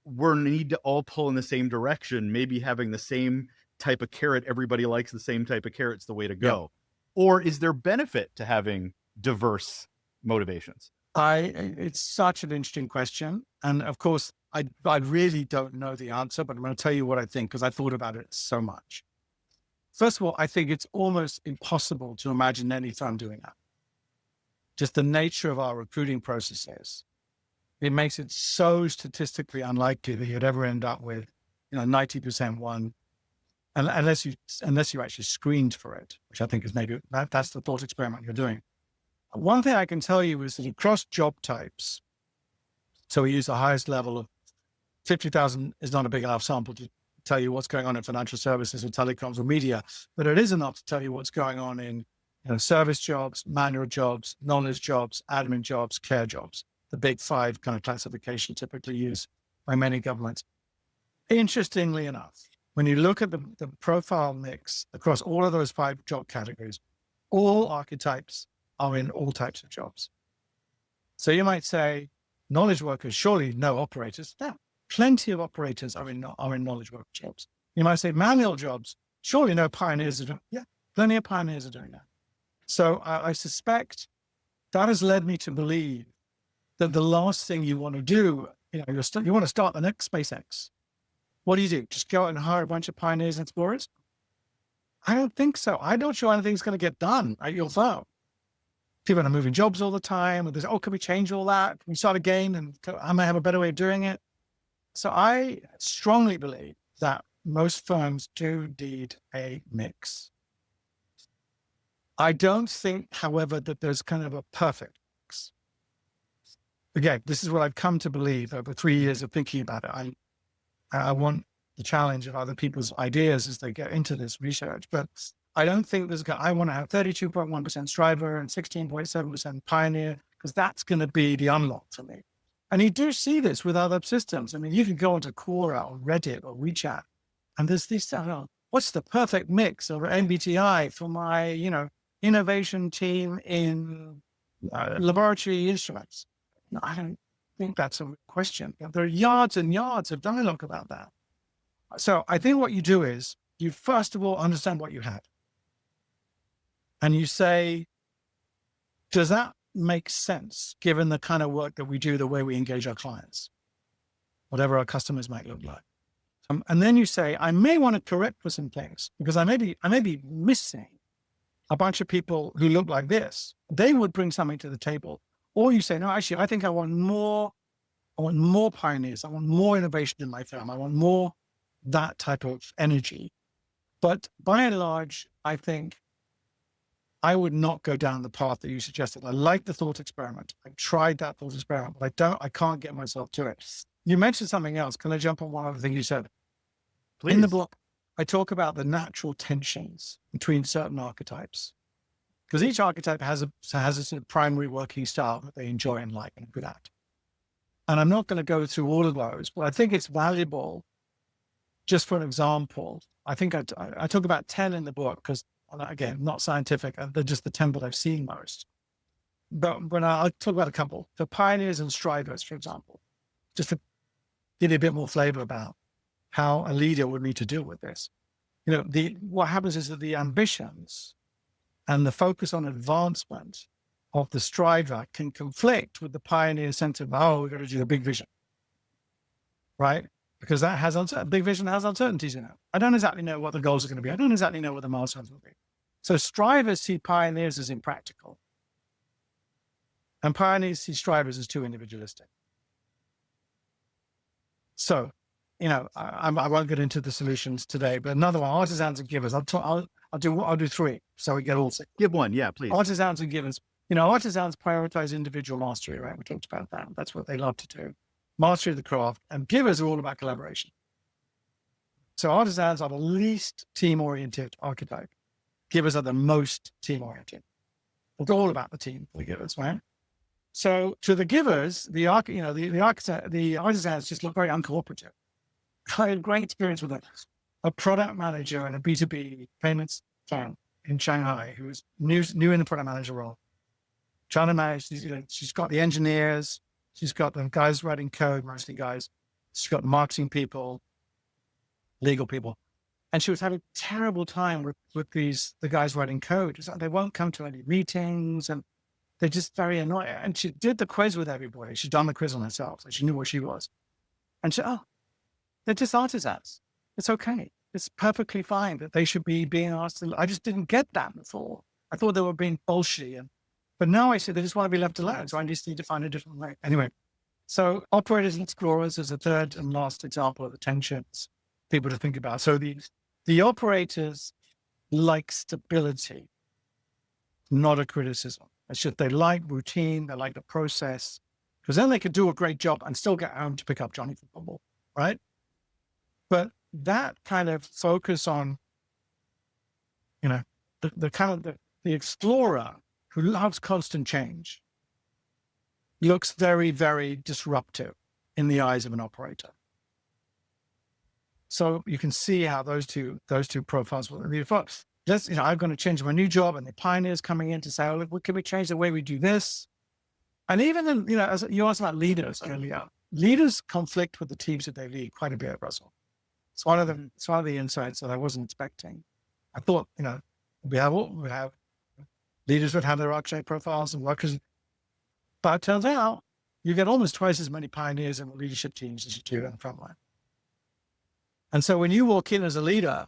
We need to all pull in the same direction. Maybe having the same type of carrot, everybody likes the same type of carrot's the way to go. Or is there benefit to having diverse motivations? It's such an interesting question. And of course, I really don't know the answer, but I'm going to tell you what I think, because I thought about it so much. First of all, I think it's almost impossible to imagine any firm doing that. Just the nature of our recruiting processes, it makes it so statistically unlikely that you'd ever end up with, 90% one, unless you actually screened for it, which I think is maybe that's the thought experiment you're doing. One thing I can tell you is that across job types, so we use the highest level of 50,000 is not a big enough sample to tell you what's going on in financial services or telecoms or media, but it is enough to tell you what's going on in service jobs, manual jobs, knowledge jobs, admin jobs, care jobs, the big 5 kind of classification typically used by many governments. Interestingly enough, when you look at the profile mix across all of those 5 job categories, all archetypes are in all types of jobs. So you might say, knowledge workers, surely no operators. Yeah, plenty of operators are in knowledge worker jobs. You might say manual jobs, surely no pioneers are doing. Yeah, plenty of pioneers are doing that. So I suspect that has led me to believe that the last thing you want to do, you want to start the next SpaceX. What do? Just go out and hire a bunch of pioneers and explorers? I don't think so. I'm not sure anything's going to get done at your firm. People are moving jobs all the time. And there's, can we change all that? Can we start again? And I may have a better way of doing it. So I strongly believe that most firms do need a mix. I don't think, however, that there's kind of a perfect mix. Again, this is what I've come to believe over 3 years of thinking about it. I want the challenge of other people's ideas as they get into this research, but I don't think I want to have 32.1% striver and 16.7% pioneer, because that's going to be the unlock for me. And you do see this with other systems. I mean, you can go onto Quora or Reddit or WeChat, and there's this, what's the perfect mix of MBTI for my, innovation team in laboratory instruments? No, I don't think that's a question. There are yards and yards of dialogue about that. So I think what you do is you first of all understand what you have. And you say, does that make sense given the kind of work that we do, the way we engage our clients, whatever our customers might look like? And then you say, I may want to correct for some things because I may be missing a bunch of people who look like this. They would bring something to the table. Or you say, no, actually, I think I want more pioneers. I want more innovation in my firm. I want more that type of energy. But by and large, I think I would not go down the path that you suggested. I like the thought experiment. I tried that thought experiment, but I can't get myself to it. You mentioned something else. Can I jump on one other thing you said? Please. In the book, I talk about the natural tensions between certain archetypes. Because each archetype has a sort of primary working style that they enjoy and like and are good at. And I'm not going to go through all of those, but I think it's valuable. Just for an example, I think I talk about 10 in the book because, again, not scientific, they're just the 10 that I've seen most. But when I'll talk about a couple, the pioneers and strivers, for example, just to give you a bit more flavor about how a leader would need to deal with this. What happens is that the ambitions and the focus on advancement of the striver can conflict with the pioneer sense of, we've got to do the big vision, right? Because that has big vision has uncertainties in it. I don't exactly know what the goals are going to be. I don't exactly know what the milestones will be. So strivers see pioneers as impractical, and pioneers see strivers as too individualistic. So, I won't get into the solutions today, but another one, artisans and givers. I'll do three, so we get all six. Give one, yeah, please. Artisans and givers. Artisans prioritize individual mastery, right? We talked about that. That's what they love to do. Mastery of the craft, and givers are all about collaboration. So artisans are the least team-oriented archetype. Givers are the most team-oriented. It's all about the team for the givers, right? So to the givers, the artisans just look very uncooperative. I had a great experience with a product manager in a B2B payments firm in Shanghai who was new in the product manager role. Trying to manage, she's got the engineers, she's got the guys writing code, mostly guys. She's got marketing people, legal people. And she was having a terrible time with the guys writing code. It's like they won't come to any meetings and they're just very annoying. And she did the quiz with everybody. She'd done the quiz on herself, so she knew what she was. And she said, they're just artisans. It's okay. It's perfectly fine that they should be being asked to. I just didn't get that before. I thought they were being bullshit. But now I see they just want to be left alone. So I just need to find a different way. Anyway, so operators and explorers is a third and last example of the tensions people to think about. So the operators like stability, not a criticism. It's just they like routine, they like the process, because then they could do a great job and still get home to pick up Johnny from football, right? But that kind of focus on, the explorer who loves constant change looks very, very disruptive in the eyes of an operator. So you can see how those two profiles will be. I'm going to change my new job, and the pioneers coming in to say, can we change the way we do this? And even then, as you asked about leaders earlier, leaders conflict with the teams that they lead quite a bit, Russell. It's one of the insights that I wasn't expecting. I thought, we have leaders would have their archetype profiles and workers, but it turns out you get almost twice as many pioneers in the leadership teams as you do in the front line. And so when you walk in as a leader,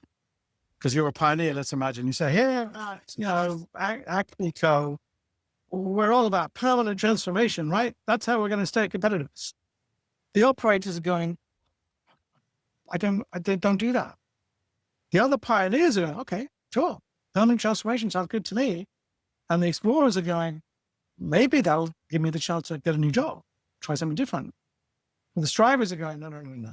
because you're a pioneer, let's imagine you say, Acme Co, we're all about permanent transformation, right? That's how we're going to stay competitive. The operators are going, I don't do that. The other pioneers are, okay, sure. Permanent transformation sounds good to me. And the explorers are going, maybe that'll give me the chance to get a new job, try something different. And the strivers are going, no.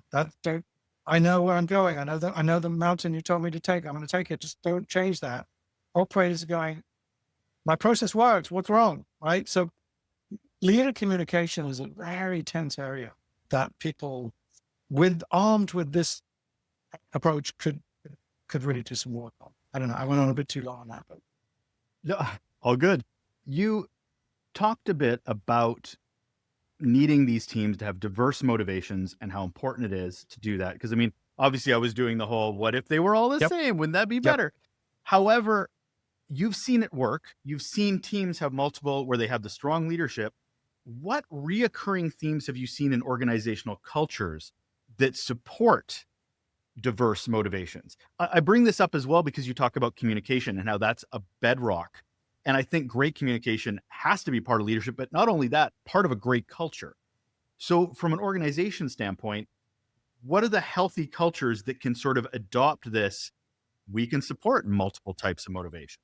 I know where I'm going. I know the mountain you told me to take. I'm going to take it. Just don't change that. Operators are going, my process works. What's wrong? Right? So leader communication is a very tense area that people armed with this approach could really do some work on. I don't know. I went on a bit too long on that, but No, all good. You talked a bit about needing these teams to have diverse motivations and how important it is to do that. Because I mean, obviously I was doing the whole, what if they were all the Yep. same? Wouldn't that be Yep. better? However, you've seen it work. You've seen teams have multiple where they have the strong leadership. What reoccurring themes have you seen in organizational cultures that support diverse motivations? I bring this up as well because you talk about communication and how that's a bedrock. And I think great communication has to be part of leadership, but not only that, part of a great culture. So from an organization standpoint, what are the healthy cultures that can sort of adopt this? We can support multiple types of motivation.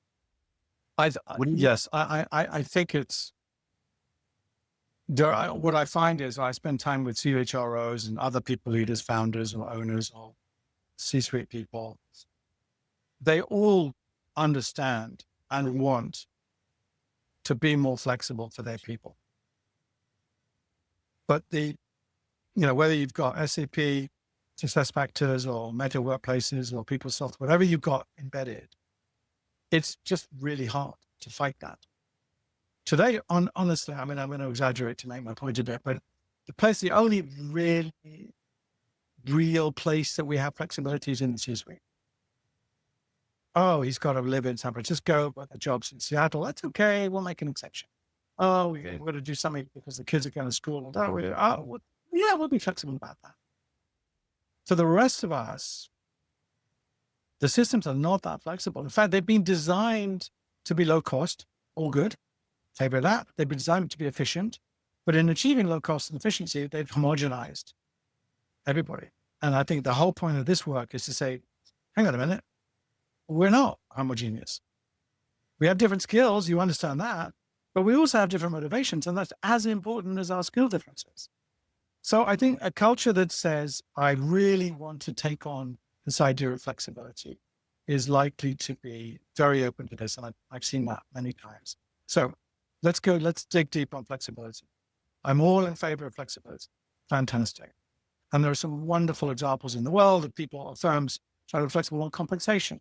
Yes, I think it's what I find is I spend time with CHROs and other people, leaders, founders, or owners, or C-suite people. They all understand and want to be more flexible for their people. But whether you've got SAP, success factors, or meta workplaces, or PeopleSoft, whatever you've got embedded, it's just really hard to fight that. Today, honestly, I mean, I'm going to exaggerate to make my point a bit, but the only really real place that we have flexibility is in the C-suite. Oh, he's got to live in San Francisco, but the job's in Seattle. That's okay. We'll make an exception. Oh, we're going to do something because the kids are going to school. We'll be flexible about that. For the rest of us, the systems are not that flexible. In fact, they've been designed to be low cost, all good. Favor that. They've been designed to be efficient, but in achieving low cost and efficiency, they've homogenized everybody. And I think the whole point of this work is to say, hang on a minute, we're not homogeneous. We have different skills, you understand that, but we also have different motivations, and that's as important as our skill differences. So I think a culture that says, I really want to take on this idea of flexibility is likely to be very open to this. And I've seen that many times. So let's dig deep on flexibility. I'm all in favor of flexibility. Fantastic. And there are some wonderful examples in the world of people or firms trying to be flexible on compensation.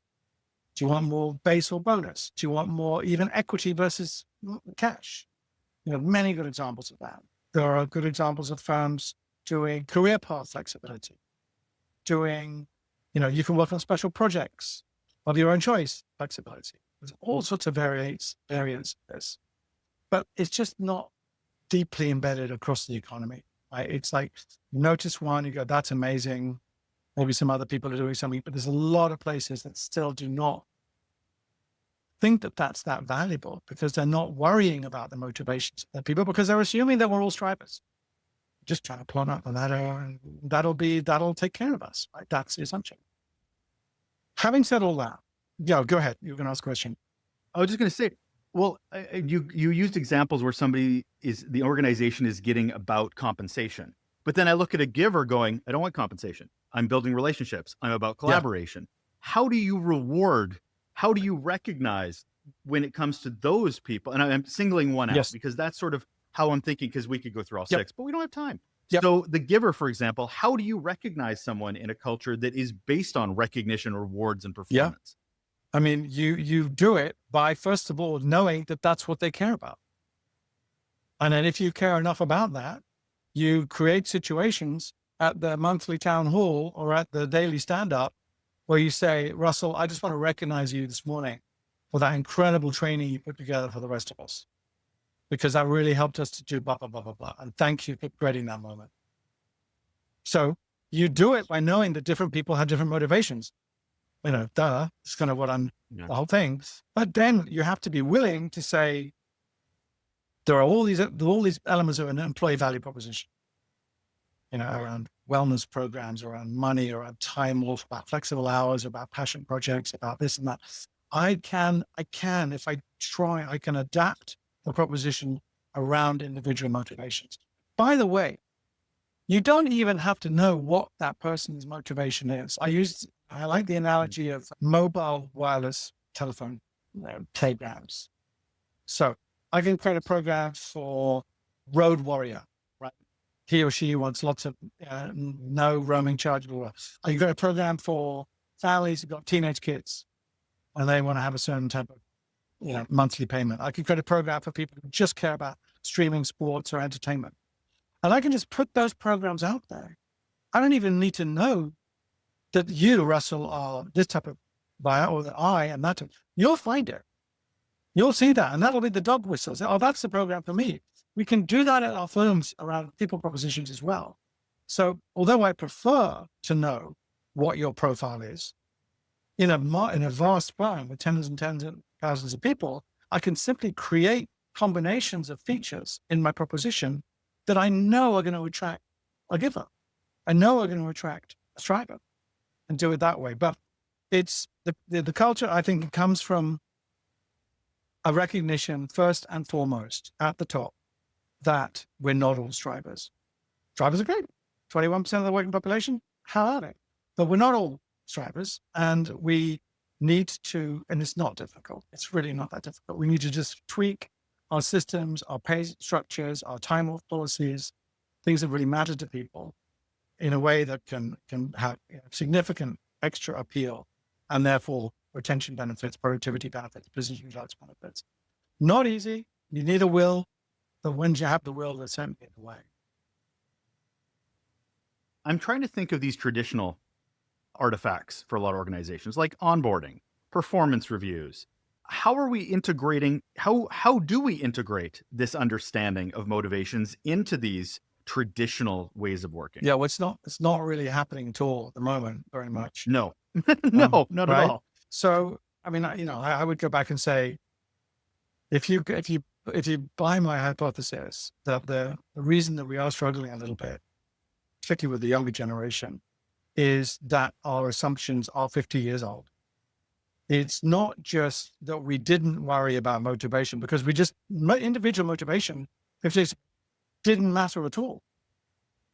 Do you want more base or bonus? Do you want more even equity versus cash? Many good examples of that. There are good examples of firms doing career path flexibility, doing, you can work on special projects of your own choice, flexibility. There's all sorts of variants of this, but it's just not deeply embedded across the economy. Right? It's like, notice one, you go, that's amazing. Maybe some other people are doing something, but there's a lot of places that still do not think that that's that valuable because they're not worrying about the motivations of their people because they're assuming that we're all strivers. Just trying to plot up the ladder and that'll take care of us. Right? That's the assumption. Having said all that, go ahead. You can ask a question. I was just going to say, well, you used examples where the organization is getting about compensation, but then I look at a giver going, I don't want compensation. I'm building relationships. I'm about collaboration. Yeah. How do you reward? How do you recognize when it comes to those people? And I'm singling one out because that's sort of how I'm thinking, because we could go through all six, but we don't have time. So the giver, for example, how do you recognize someone in a culture that is based on recognition, rewards, and performance? I mean, you do it by, first of all, knowing that that's what they care about. And then if you care enough about that, you create situations at the monthly town hall or at the daily stand-up where you say, Russell, I just want to recognize you this morning for that incredible training you put together for the rest of us, because that really helped us to do blah, blah, blah, blah, blah. And thank you for creating that moment. So you do it by knowing that different people have different motivations. It's kind of the whole thing. But then you have to be willing to say, there are all these elements of an employee value proposition, around wellness programs, around money, around time off, about flexible hours, about passion projects, about this and that. if I try, I can adapt the proposition around individual motivations. By the way, you don't even have to know what that person's motivation is. I like the analogy of mobile wireless telephone programs. So I can create a program for road warrior, right? He or she wants lots of no roaming charge. I can create a program for families who've got teenage kids and they want to have a certain type of monthly payment. I can create a program for people who just care about streaming sports or entertainment. And I can just put those programs out there. I don't even need to know that you, Russell, are this type of buyer or that I am that type. You'll find it. You'll see that. And that'll be the dog whistle. So, oh, that's the program for me. We can do that at our firms around people propositions as well. So although I prefer to know what your profile is, in a vast firm with tens and tens of thousands of people, I can simply create combinations of features in my proposition that I know are going to attract a giver. I know are going to attract a striver, and do it that way. But it's the culture, I think, comes from a recognition first and foremost at the top that we're not all strivers. Strivers are great. 21% of the working population, how are they? But we're not all strivers, and we need to, and it's not difficult. It's really not that difficult. We need to just tweak our systems, our pay structures, our time off policies, things that really matter to people in a way that can have significant extra appeal and therefore retention benefits, productivity benefits, business results benefits. Not easy. You need a will, but when you have the will, there's certainly a way. I'm trying to think of these traditional artifacts for a lot of organizations, like onboarding, performance reviews. How are we integrating? How do we integrate this understanding of motivations into these traditional ways of working? Yeah, well, it's not really happening at all at the moment, very much. No, no, not right? at all. So, I mean, I would go back and say, if you buy my hypothesis that the reason that we are struggling a little bit, particularly with the younger generation, is that our assumptions are 50 years old. It's not just that we didn't worry about motivation, because individual motivation, 50 didn't matter at all.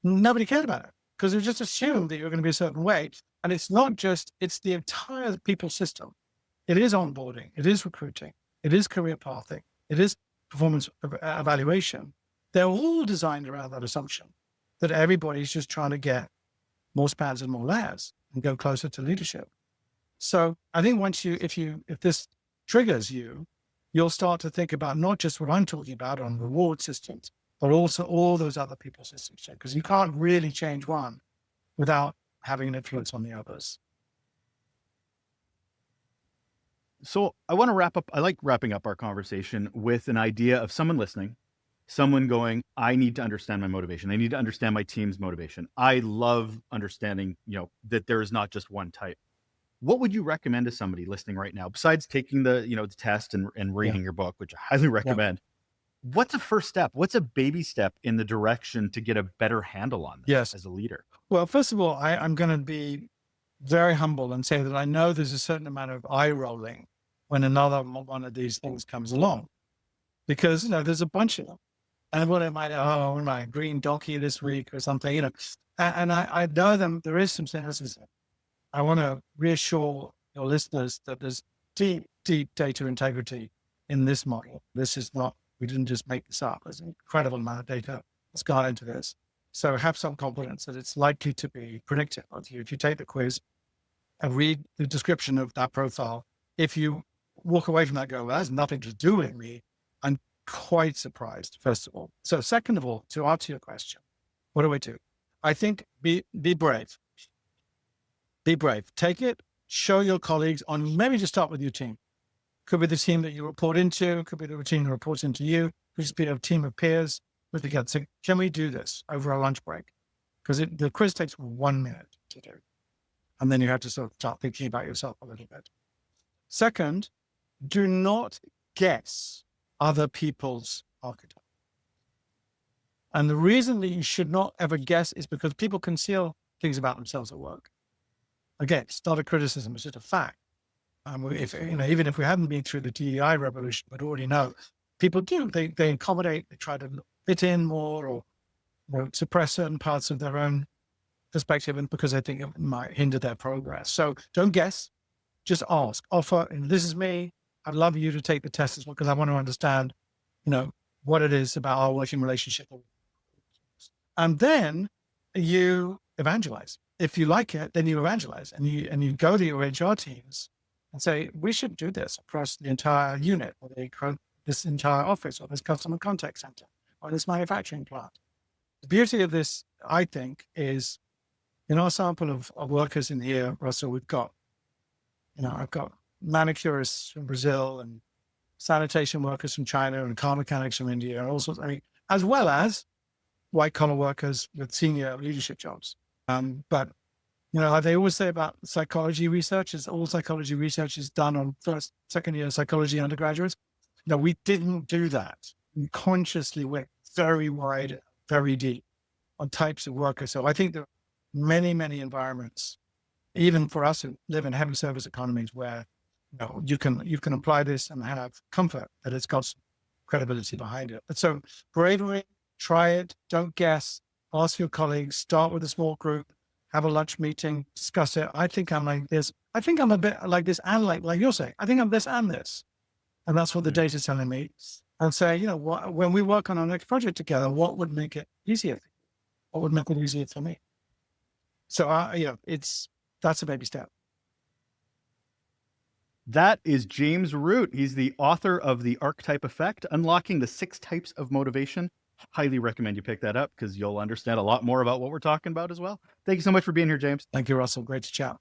Nobody cared about it because it was just assumed that you're going to be a certain way. And it's not just, it's the entire people system. It is onboarding, it is recruiting, it is career pathing, it is performance evaluation. They're all designed around that assumption that everybody's just trying to get more spans and more layers and go closer to leadership. So I think if this triggers you, you'll start to think about not just what I'm talking about on reward systems, but also all those other people systems, because you can't really change one without having an influence on the others. So I want to wrap up. I like wrapping up our conversation with an idea of someone listening, someone going, I need to understand my motivation. I need to understand my team's motivation. I love understanding, that there is not just one type. What would you recommend to somebody listening right now, besides taking the test and reading your book, which I highly recommend? What's a first step? What's a baby step in the direction to get a better handle on this as a leader? Well, first of all, I'm going to be very humble and say that I know there's a certain amount of eye rolling when another one of these things comes along, because there's a bunch of them, and what am I green donkey this week or something, and I know them. There is some cynicism. I want to reassure your listeners that there's deep data integrity in this model. This is not, we didn't just make this up. There's an incredible amount of data that's gone into this. So have some confidence that it's likely to be predictive of you. If you take the quiz and read the description of that profile, if you walk away from that go, well, that has nothing to do with me, I'm quite surprised, first of all. So second of all, to answer your question, what do I do? I think be brave. Be brave. Take it, show your colleagues on, maybe just start with your team. Could be the team that you report into, could be the team that reports into you, could just be a team of peers with together. So can we do this over a lunch break? Because the quiz takes 1 minute to do. And then you have to sort of start thinking about yourself a little bit. Second, do not guess other people's archetype. And the reason that you should not ever guess is because people conceal things about themselves at work. Again, it's not a criticism, it's just a fact. If even if we hadn't been through the DEI revolution, we'd already know people do. They accommodate. They try to fit in more, or suppress certain parts of their own perspective, and because they think it might hinder their progress. So don't guess, just ask, offer. And this is me. I'd love you to take the test as well because I want to understand, what it is about our working relationship. And then you evangelize. If you like it, then you evangelize, and you go to your HR teams and say, we should do this across the entire unit, or this entire office, or this customer contact center, or this manufacturing plant. The beauty of this, I think, is in our sample of workers in here, Russell, we've got, I've got manicurists from Brazil and sanitation workers from China and car mechanics from India and all sorts, as well as white collar workers with senior leadership jobs. But, like they always say about psychology research, is all psychology research is done on first, second year psychology undergraduates. We didn't do that. We consciously went very wide, very deep on types of workers. So I think there are many, many environments, even for us who live in heavy service economies, where you can apply this and have comfort that it's got some credibility behind it. But so bravery, try it, don't guess, ask your colleagues, start with a small group, have a lunch meeting, discuss it. I think I'm like this. I think I'm a bit like this, and like you're saying, I think I'm this and this. And that's what the data is telling me. And say, when we work on our next project together, what would make it easier? What would make it easier for me? So, that's a baby step. That is James Root. He's the author of The Archetype Effect, Unlocking the 6 Types of Motivation. Highly recommend you pick that up because you'll understand a lot more about what we're talking about as well. Thank you so much for being here, James. Thank you, Russell. Great to chat.